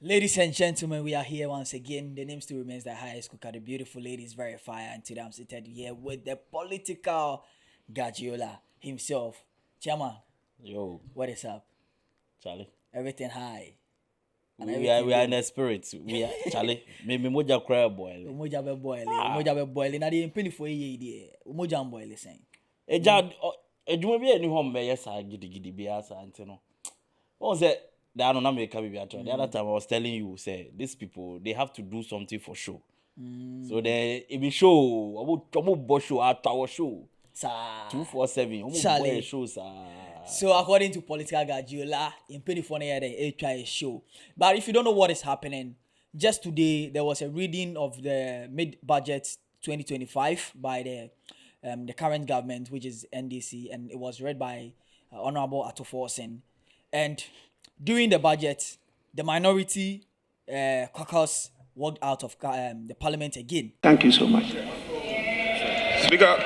Ladies and gentlemen, we are here once again. The name still remains the highest Cookkkkk, the beautiful ladies verify, and today I'm seated here with the political Gadiola himself. Chairman, Yo, what is up? Charlie. Everything high. We are in the spirit. We are Charlie. Maybe moja cry boil. Umoja be boiling. Na the penny for ye there. Umoja boiling saying. Eja edwuma bi eni hom be yes gidi bi asa antino. What say that no na me ka bi ato. The other time I was telling you say these people they have to do something for show. So they if show omo bo show our show. Sir. 247 omo boy show sir. So according to political Gadiola, in penny for they try a show. But if you don't know what is happening, just today there was a reading of the mid-budget 2025 by the current government, which is NDC, and it was read by Honorable Atoforsen. And during the budget, the minority caucus walked out of the parliament again. Thank you so much. Speaker,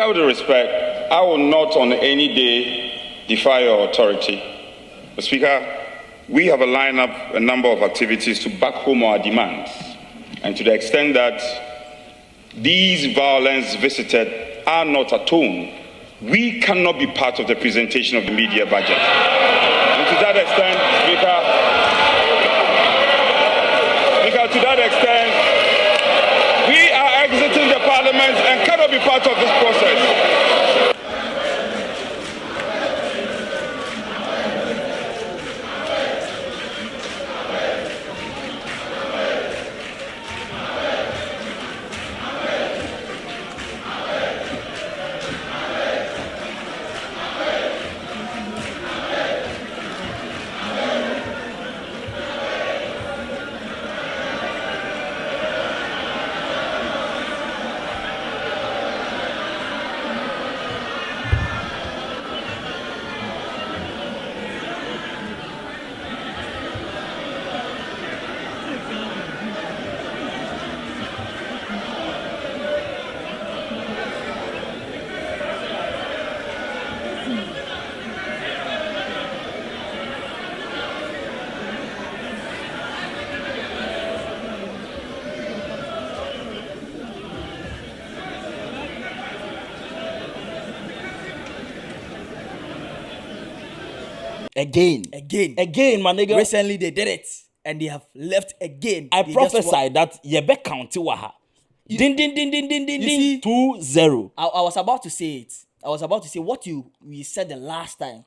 with respect, I will not on any day defy your authority. But Speaker, we have lined up a number of activities to back home our demands. And to the extent that these violence visited are not atoned, we cannot be part of the presentation of the media budget. And to that extent, Speaker, to that extent, we are exiting the parliament and cannot be part of this process. Again, my nigga. Recently they did it, and they have left again. I They prophesy that yebe county waha. Din 2-0. I was about to say it. I was about to say what you said the last time.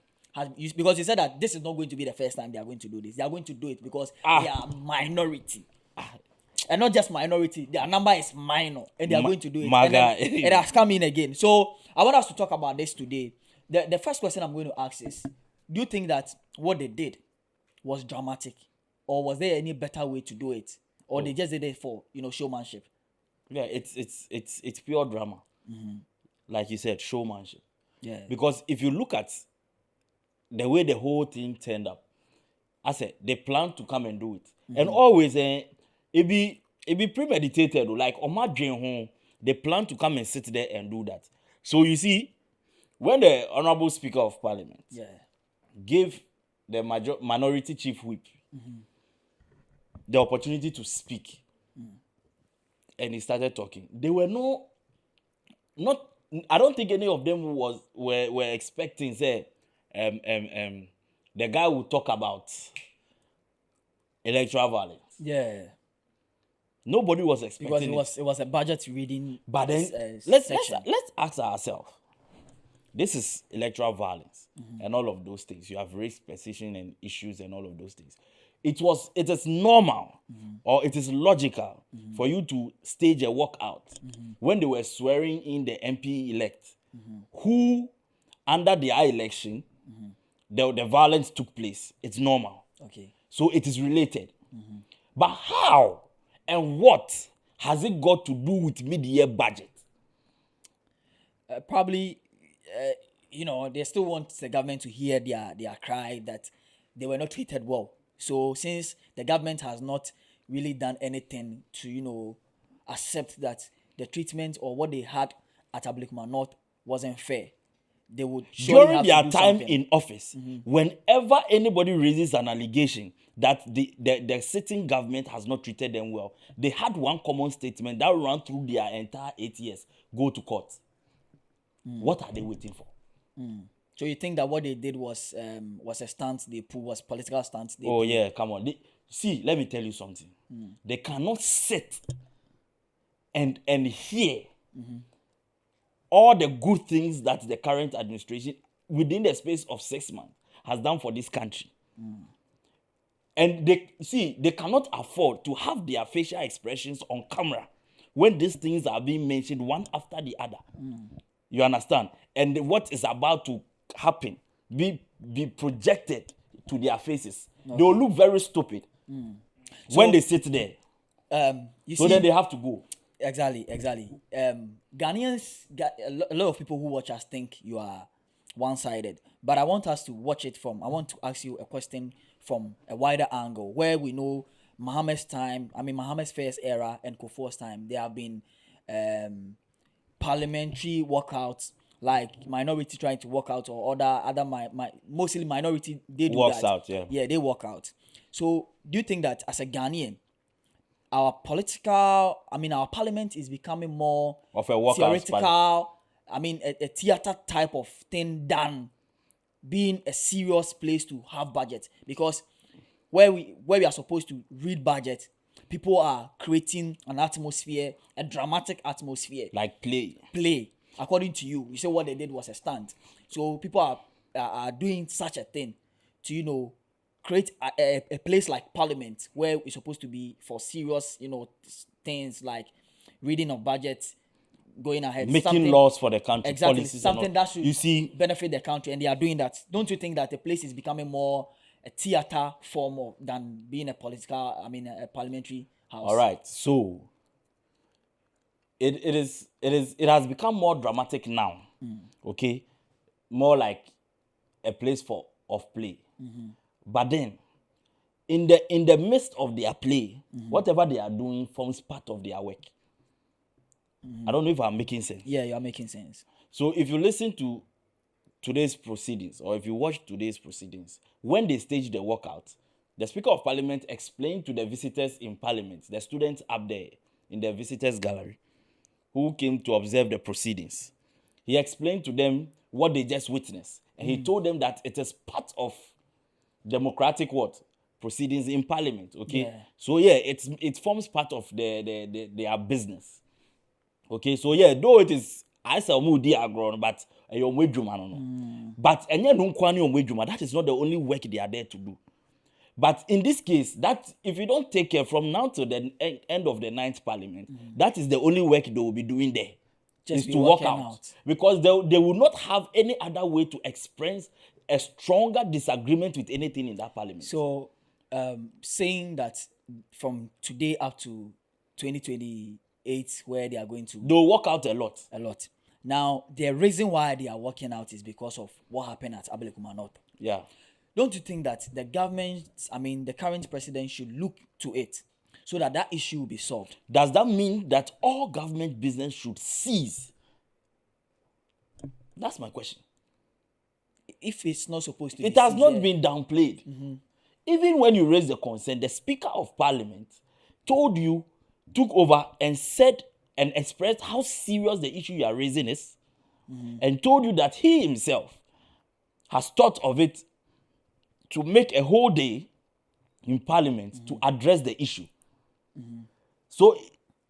Because you said that this is not going to be the first time they are going to do this. They are going to do it because they are minority. And not just minority, their number is minor. And they are going to do it. My And guy. it has come in again. So I want us to talk about this today. The first question I'm going to ask is, do you think that what they did was dramatic? Or was there any better way to do it? Or they just did it for, showmanship? Yeah, it's pure drama. Like you said, showmanship. Yeah. Because if you look at the way the whole thing turned up, I said they plan to come and do it. And always it be premeditated. Like home, they plan to come and sit there and do that. So you see, when the Honorable Speaker of Parliament gave the minority chief whip the opportunity to speak, and he started talking, they were not. I don't think any of them were expecting say the guy would talk about electoral violence. Yeah. Nobody was expecting Because it was a budget reading. But then let's ask ourselves. This is electoral violence and all of those things. You have raised position and issues and all of those things. It is normal or it is logical for you to stage a walkout when they were swearing in the MP elect who under their election the violence took place. It's normal. Okay. So it is related. But how and what has it got to do with mid-year budget? Probably, they still want the government to hear their cry that they were not treated well. So since the government has not really done anything to, accept that the treatment or what they had at Ablikman North wasn't fair, they would during their time in office, whenever anybody raises an allegation that the sitting government has not treated them well. They had one common statement that ran through their entire 8 years. Go to court. What are they waiting for? So you think that what they did was a stance they pulled, was political stance they Oh pulled? yeah, come on. See, let me tell you something. They cannot sit and hear all the good things that the current administration, within the space of 6 months, has done for this country. And they cannot afford to have their facial expressions on camera when these things are being mentioned one after the other. You understand? And what is about to happen be projected to their faces. Okay. They will look very stupid when they sit there. Then they have to go. Exactly. Ghanaians, a lot of people who watch us think you are one-sided, but I want us to watch it from, I want to ask you a question from a wider angle, where we know Mohammed's first era and Kufuor's time, there have been parliamentary walkouts, like minority trying to walk out, or other mostly minority, they do walks that. Out, yeah. Yeah, they walk out. So do you think that as a Ghanaian, our parliament is becoming more of a walkout theoretical, a theater type of thing than being a serious place to have budget? Because where we are supposed to read budget, people are creating an atmosphere, a dramatic atmosphere. Like Play. According to you, you say what they did was a stunt. So people are doing such a thing to, create a place like Parliament, where it's supposed to be for serious, things like reading of budgets, going ahead, making laws for the country, exactly, policies, something that should benefit the country, and they are doing that. Don't you think that the place is becoming more a theater form than being a parliamentary house? All right, so it has become more dramatic now. Okay, more like a place of play. But then, in the midst of their play, whatever they are doing forms part of their work. I don't know if I'm making sense. Yeah, you are making sense. So if you listen to today's proceedings, or if you watch today's proceedings, when they staged the walkout, the Speaker of Parliament explained to the visitors in Parliament, the students up there in the visitors gallery, who came to observe the proceedings, he explained to them what they just witnessed. And he told them that it is part of democratic proceedings in Parliament. Okay, yeah. So yeah, it forms part of their business. Okay, so yeah, though it is I say mudi agron, but but that is not the only work they are there to do. But in this case, that if you don't take care from now to the end of the 9th Parliament, that is the only work they will be doing there. Just is to walk out. Because they will not have any other way to express a stronger disagreement with anything in that Parliament. So, saying that from today up to 2028, where they are going to... They'll walk out a lot. A lot. Now, the reason why they are walking out is because of what happened at Ablekuma North. Yeah. Don't you think that the government, the current president should look to it so that issue will be solved? Does that mean that all government business should cease? That's my question. If it's not supposed to it has not been downplayed. Even when you raise the concern, the Speaker of Parliament took over and said and expressed how serious the issue you are raising is, and told you that he himself has thought of it to make a whole day in Parliament to address the issue. So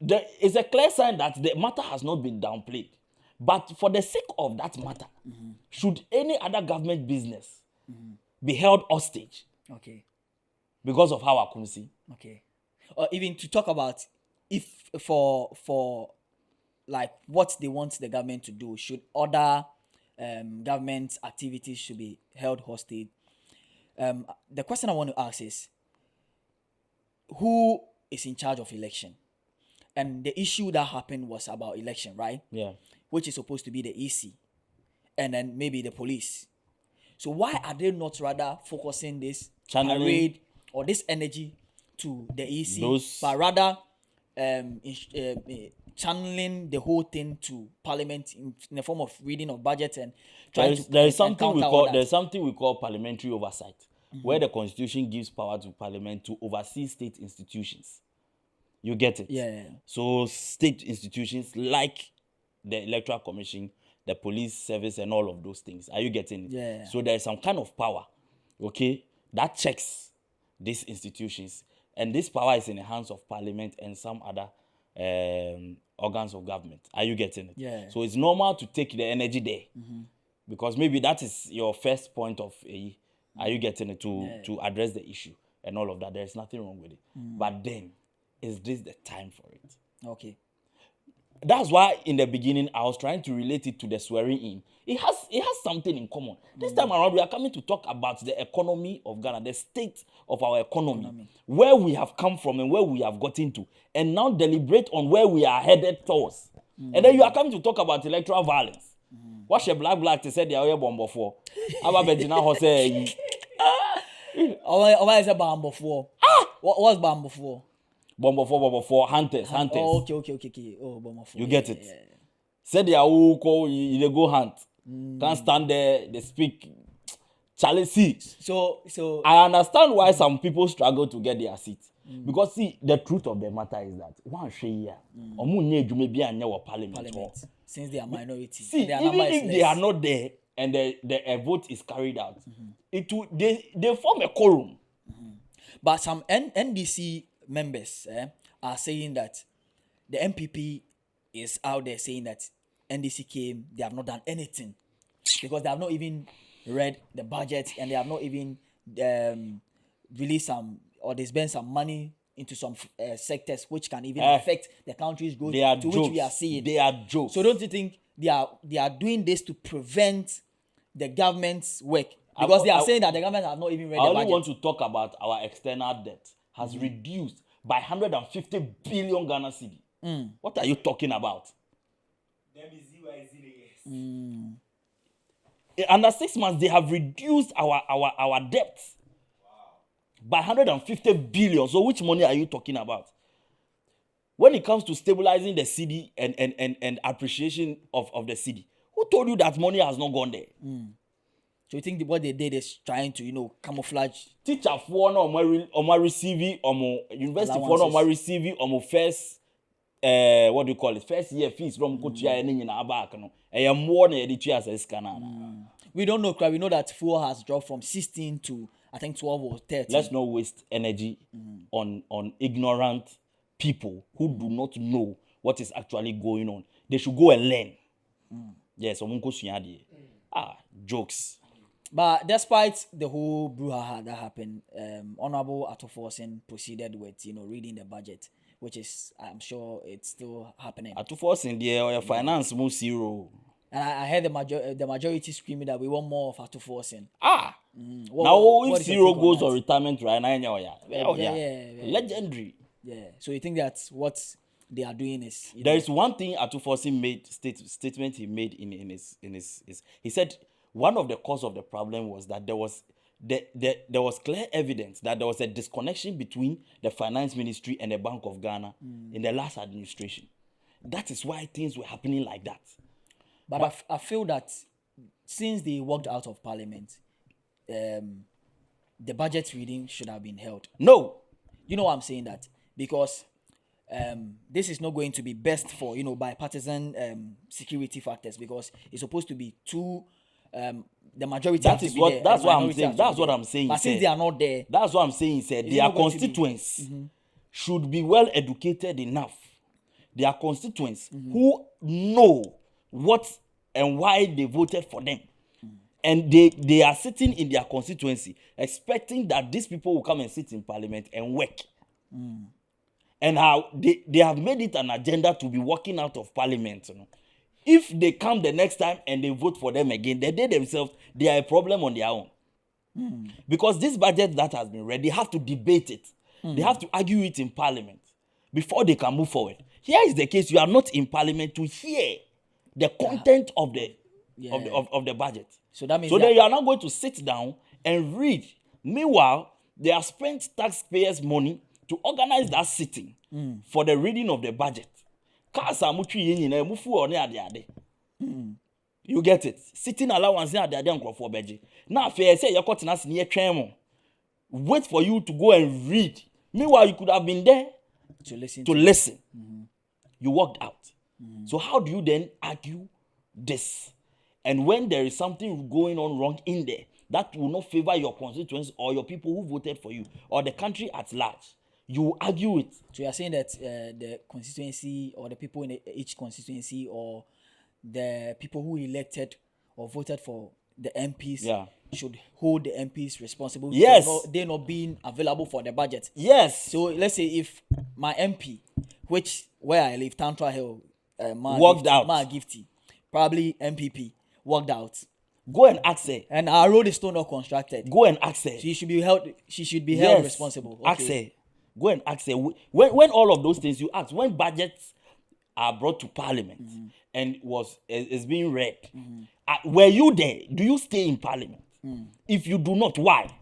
it's a clear sign that the matter has not been downplayed. But for the sake of that matter, should any other government business be held hostage? Okay. Because of how Akumsi? Okay. Or even to talk about if for like what they want the government to do, should other government activities should be held hostage? The question I want to ask is, who is in charge of election? And the issue that happened was about election, right? Yeah. Which is supposed to be the EC, and then maybe the police. So why are they not rather focusing this parade or this energy to the EC, but rather channeling the whole thing to Parliament in the form of reading of budget and trying there is something we call parliamentary oversight. where the constitution gives power to parliament to oversee state institutions. You get it? Yeah. So state institutions like the Electoral Commission, the police service, and all of those things. Are you getting it? Yeah. So there is some kind of power, okay, that checks these institutions. And this power is in the hands of parliament and some other organs of government. Are you getting it? Yeah. So it's normal to take the energy there. Because maybe that is your first point of are you getting it, to address the issue and all of that. There's nothing wrong with it. But then, is this the time for it? Okay. That's why in the beginning I was trying to relate it to the swearing in. It has something in common. This time around we are coming to talk about the economy of Ghana, the state of our economy, where we have come from and where we have gotten to, and now deliberate on where we are headed towards. And then you are coming to talk about electoral violence. What's your black to say they are bomb before? Aba Bentina Jose. Why is a bomb before? What's bomb before? Bomb for hunters. Oh, okay. Oh, bomb before. You get it? Yeah. Said they are who call you go hunt. Can't stand there, they speak. Charlie, see. So I understand why some people struggle to get their seat. Because see, the truth of the matter is that one share parliament. Since they are minority. See, even if they are not there and the vote is carried out, they form a quorum. But some NDC members are saying that the MPP is out there saying that NDC came, they have not done anything because they have not even read the budget and they have not even released some, or they spent some money into some sectors which can even affect the country's growth, which we are seeing. They are jokes. So don't you think they are doing this to prevent the government's work? Because they are saying that the government have not even read the budget. I only want to talk about our external debt has reduced by 150 billion Ghana cedi. What are you talking about? Under 6 months, they have reduced our debt by 150 billion. So which money are you talking about? When it comes to stabilizing the cedi and appreciation of the cedi, who told you that money has not gone there? So you think what they did is trying to, camouflage? Teacher for no or receive or university for no receive or first what do you call it? First year fees from Kutia and in Abakano. I am more than the as a scanner. We don't know, we know that fuel has dropped from 16 to I think 12 or 13. Let's not waste energy on ignorant people who do not know what is actually going on. They should go and learn. Yes, jokes. But despite the whole brouhaha that happened, Honorable Atuforsen proceeded with reading the budget, which is, I'm sure it's still happening. Atuforsen, the finance move zero. And I heard the majority screaming that we want more of Atuforsen. Now if zero goes on retirement right now, legendary. Yeah. So you think that's what they are doing is? There is one thing Atuforsen made statement he made in his he said one of the cause of the problem was that there was clear evidence that there was a disconnection between the finance ministry and the Bank of Ghana in the last administration. That is why things were happening like that. But I feel that since they walked out of parliament, the budget reading should have been held. No. You know why I'm saying that? Because this is not going to be best for, bipartisan security factors, because it's supposed to be two, the majority that is what, that's what I'm saying. That's what I'm saying. But since they are not there. That's what I'm saying, said their constituents should be well educated enough. Their constituents who know what and why they voted for them. And they are sitting in their constituency expecting that these people will come and sit in parliament and work. And how they have made it an agenda to be walking out of parliament. If they come the next time and they vote for them again, they themselves, they are a problem on their own. Because this budget that has been read, they have to debate it. They have to argue it in parliament before they can move forward. Here is the case: you are not in parliament to hear the content of the budget. So that means then you are not going to sit down and read. Meanwhile, they have spent taxpayers' money to organize that sitting for the reading of the budget. You get it? Sitting allowance for beji. Now, if you say you're cutting us near Tremo, wait for you to go and read. Meanwhile, you could have been there To listen. to listen. You walked out. So how do you then argue this? And when there is something going on wrong in there that will not favor your constituents or your people who voted for you or the country at large, you argue it. So you are saying that the constituency or the people in each constituency or the people who elected or voted for the MPs should hold the MPs responsible for they not being available for the budget. Yes. So let's say if my MP, where I live, Tantra Hill, walked out, Gifty, probably MPP, walked out. Go and ask her. And our road is still not constructed. Go and ask her. She should be held responsible. Okay. Ask her. Go and ask her. When all of those things you ask, when budgets are brought to Parliament and is being read, were you there? Do you stay in Parliament? If you do not, why?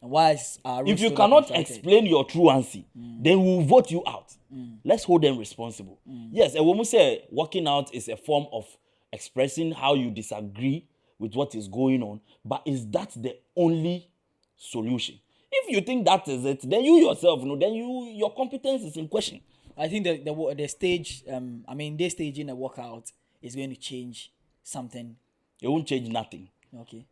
Why is our road if you still cannot not constructed? explain your truancy, then we'll vote you out. Let's hold them responsible. Yes, a woman say walking out is a form of expressing how you disagree with what is going on, but is that the only solution? If you think that is it, then you yourself know, then your competence is in question. I think the stage, they staging a walkout is going to change something. It won't change nothing. Okay.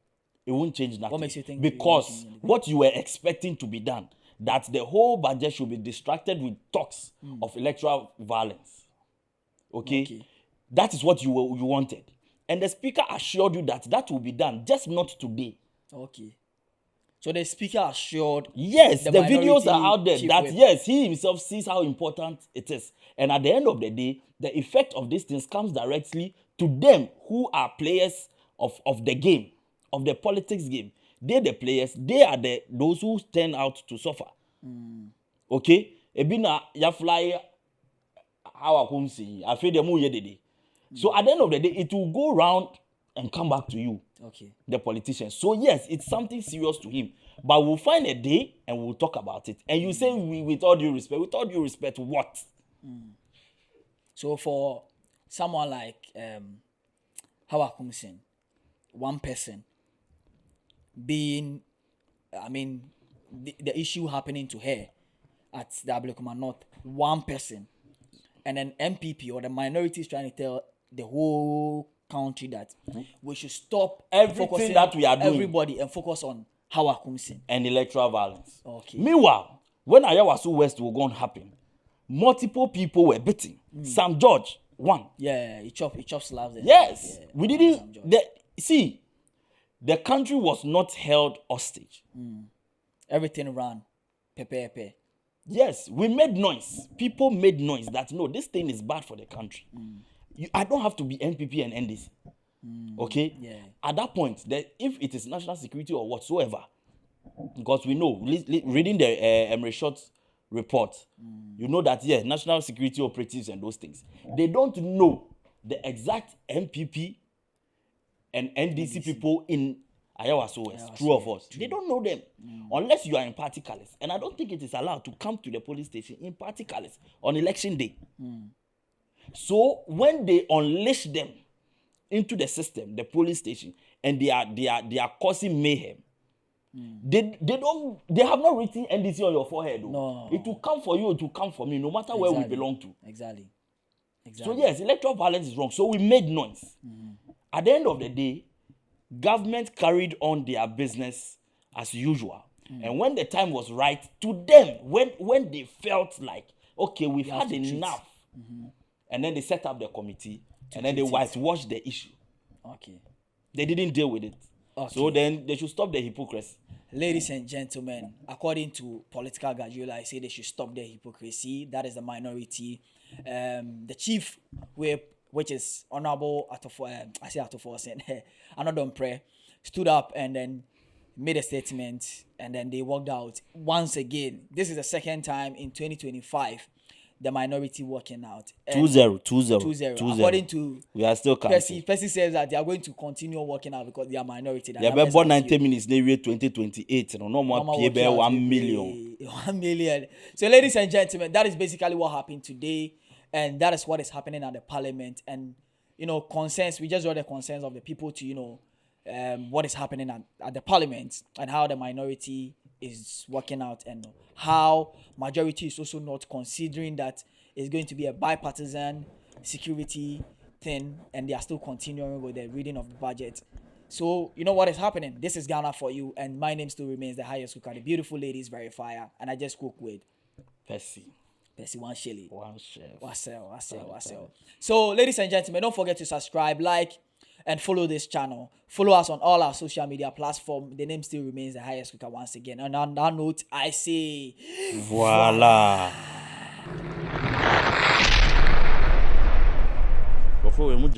It won't change nothing. What makes you think? Because what you were expecting to be done, that the whole budget should be distracted with talks of electoral violence. Okay? That is what you wanted. And the speaker assured you that will be done, just not today. Okay. So the speaker assured. Yes, the videos are out there that, whip. yes, he himself sees how important it is. And at the end of the day, the effect of these things comes directly to them who are players of the game, of the politics game. They're the players. They are those who stand out to suffer. Okay? Ebina, ya fly, how I come see. I feel the more yedede. So at the end of the day, it will go round and come back to you. Okay. The politicians. So yes, it's something serious to him. But we'll find a day and we'll talk about it. And you say with all due respect, what? So for someone like Hawa Kumsin, one person being, the issue happening to her at the Ablekuma North, one person, and an MPP or the minority is trying to tell the whole country that we should stop Everything that we are doing. everybody and focus on Hawa Kumsin. And electoral violence. Okay. Meanwhile, when Ayawaso West was going to happen, multiple people were beaten. Sam George, one. Yeah, he chopped slabs there. Yes. Yeah, We didn't. The country was not held hostage. Everything ran. Pepe. Yes, we made noise. People made noise that, no, this thing is bad for the country. I don't have to be NPP and NDC. Okay? Yeah. At that point, if it is national security or whatsoever, because we know, reading the Emery Short's report, you know that, yeah, national security operatives and those things, they don't know the exact MPP and NDC people in Ayawaso West, true of us. They don't know them unless you are in party colors. And I don't think it is allowed to come to the police station in party colors on election day. So when they unleash them into the system, the police station, and they are causing mayhem, they have not written NDC on your forehead. No. It will come for you, it will come for me, no matter where we belong to. Exactly. So yes, electoral violence is wrong. So we made noise. At the end of the day, government carried on their business as usual. And when the time was right, to them, when they felt like, okay, we've had enough, and then they set up the committee, and then they whitewashed the issue. Okay. They didn't deal with it. Okay. So then they should stop the hypocrisy. Ladies and gentlemen, according to Political Gadiola, I say they should stop their hypocrisy. That is the minority. The chief whip, which is Honorable Atofo, another prayer, stood up and then made a statement, and then they walked out. Once again, this is the second time in 2025 the minority walking out. 2-0. According to we are still counting. Percy says that they are going to continue working out because they are minority. They have about 90 minutes. They reach 2028. No more pay 1 million. 1 million. So, ladies and gentlemen, that is basically what happened today, and that is what is happening at the Parliament. And concerns. We just draw the concerns of the people to what is happening at the Parliament and how the minority is working out and how majority is also not considering that it's going to be a bipartisan security thing, and they are still continuing with the reading of the budget. So you know what is happening. This is Ghana for you, and my name still remains the highest cooker. The beautiful ladies verifier, and I just cook with Percy. One shilly. One chef. Wasel. So, ladies and gentlemen, don't forget to subscribe, like, and follow this channel. Follow us on all our social media platforms. The name still remains the highest cooker once again. And on that note, I say, voila. Before we move